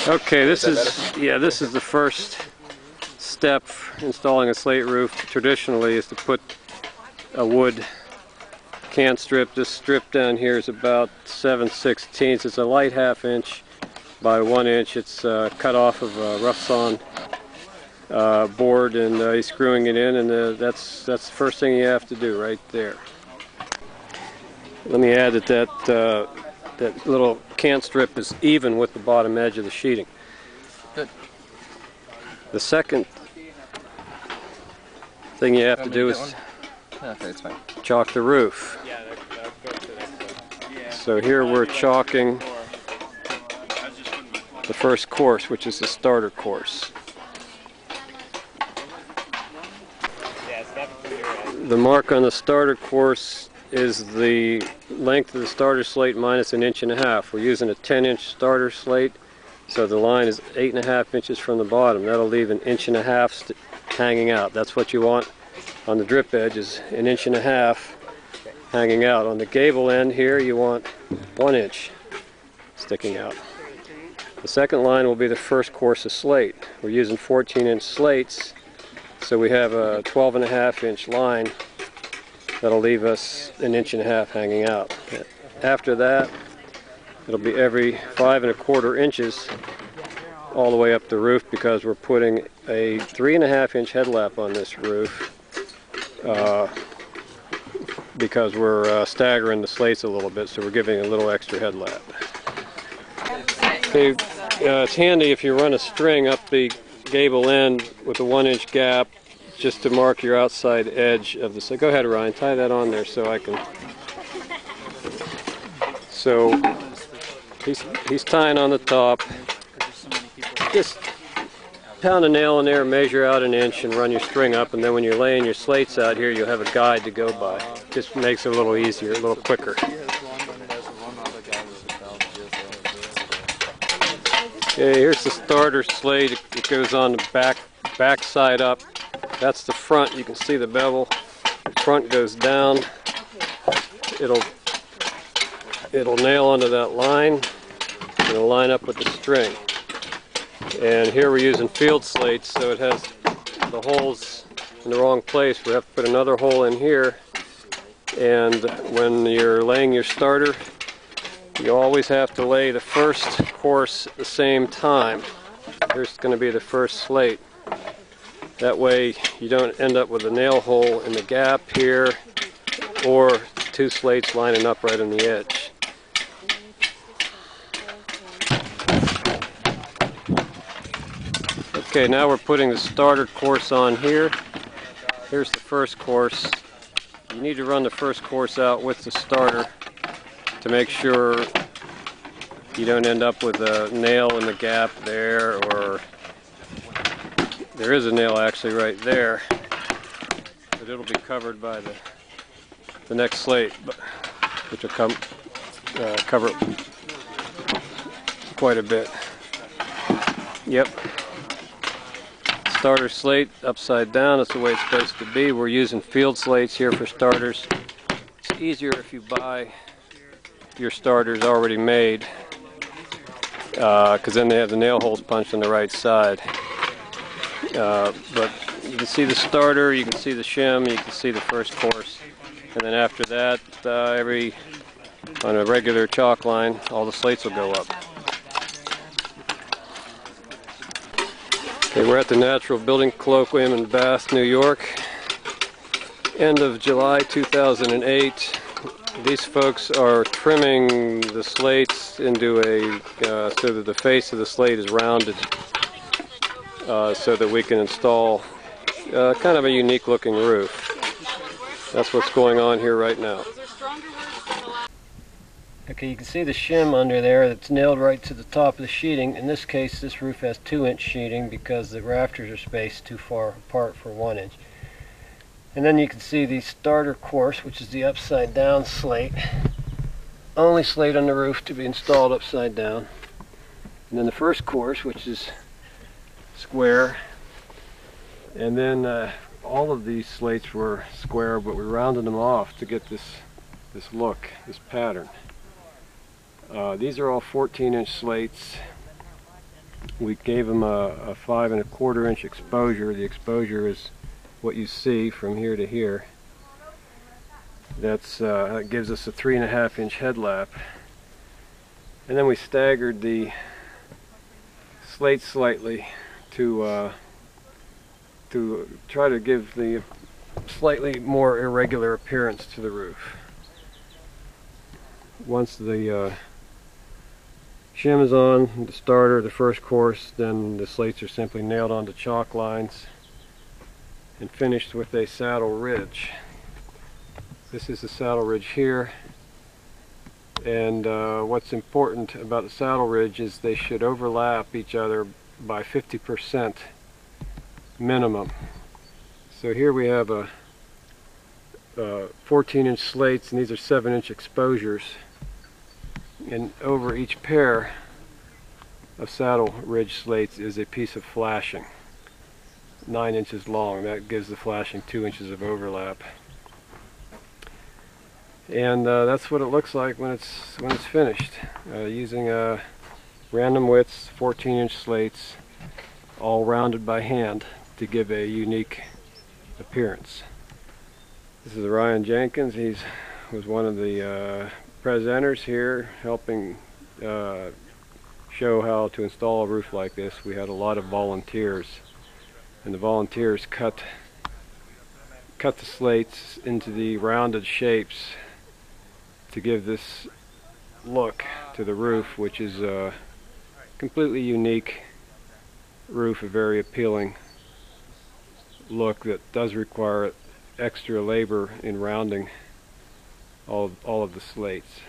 Okay, this is the first step installing a slate roof. Traditionally, is to put a wood can strip. This strip down here is about 7/16. It's a light 1/2 inch by 1 inch. It's cut off of a rough sawn board, and he's screwing it in, and that's the first thing you have to do right there. Let me add that little can strip is even with the bottom edge of the sheeting. Good. The second thing you have to do is chalk the roof. So here we're chalking the first course, which is the starter course. The mark on the starter course is the length of the starter slate minus 1.5 inches. We're using a 10-inch starter slate, so the line is 8.5 inches from the bottom. That'll leave 1.5 inches hanging out. That's what you want on the drip edge, is 1.5 inches hanging out. On the gable end here, you want 1 inch sticking out. The second line will be the first course of slate. We're using 14-inch slates, so we have a 12.5-inch line that'll leave us 1.5 inches hanging out. After that, it'll be every 5.25 inches all the way up the roof, because we're putting a 3.5-inch headlap on this roof, because we're staggering the slates a little bit, so we're giving a little extra headlap. Okay, it's handy if you run a string up the gable end with a 1-inch gap, just to mark your outside edge of the slate. Go ahead, Ryan, tie that on there so I can. So he's tying on the top. Just pound a nail in there, measure out 1 inch, and run your string up. And then when you're laying your slates out here, you'll have a guide to go by. Just makes it a little easier, a little quicker. Okay, here's the starter slate. It goes on the back side up. That's the front. You can see the bevel. The front goes down. It'll nail onto that line, and it'll line up with the string. And here we're using field slates, so it has the holes in the wrong place. We have to put another hole in here. And when you're laying your starter, you always have to lay the first course at the same time. Here's going to be the first slate. That way you don't end up with a nail hole in the gap here, or 2 slates lining up right on the edge. Okay, now we're putting the starter course on here. Here's the first course. You need to run the first course out with the starter to make sure you don't end up with a nail in the gap there, or there is a nail actually right there, but it'll be covered by the next slate, which will cover it quite a bit. Yep. Starter slate upside down, that's the way it's supposed to be. We're using field slates here for starters. It's easier if you buy your starters already made, because then they have the nail holes punched on the right side. But you can see the starter, you can see the shim, you can see the first course, and then after that, on a regular chalk line, all the slates will go up. Okay, we're at the Natural Building Colloquium in Bath, New York, end of July 2008. These folks are trimming the slates into so that the face of the slate is rounded, so that we can install kind of a unique looking roof. That's what's going on here right now. Okay, you can see the shim under there that's nailed right to the top of the sheeting. In this case, this roof has 2-inch sheeting because the rafters are spaced too far apart for 1 inch. And then you can see the starter course, which is the upside down slate. Only slate on the roof to be installed upside down. And then the first course, which is square. And then all of these slates were square, but we rounded them off to get this look, this pattern. These are all 14-inch slates. We gave them a 5 1/4 inch exposure. The exposure is what you see from here to here. That gives us a 3 1/2 inch headlap. And then we staggered the slate slightly to try to give the slightly more irregular appearance to the roof. Once the shim is on the starter, the first course, then the slates are simply nailed onto chalk lines and finished with a saddle ridge. This is the saddle ridge here, and what's important about the saddle ridge is they should overlap each other by 50% minimum. So here we have a 14-inch slates, and these are 7-inch exposures, and over each pair of saddle ridge slates is a piece of flashing 9 inches long. That gives the flashing 2 inches of overlap, and that's what it looks like when it's finished, using random widths 14-inch slates, all rounded by hand to give a unique appearance. This is Ryan Jenkins. He was one of the presenters here, helping show how to install a roof like this. We had a lot of volunteers, and the volunteers cut the slates into the rounded shapes to give this look to the roof, which is a completely unique roof, a very appealing look that does require extra labor in rounding all of the slates.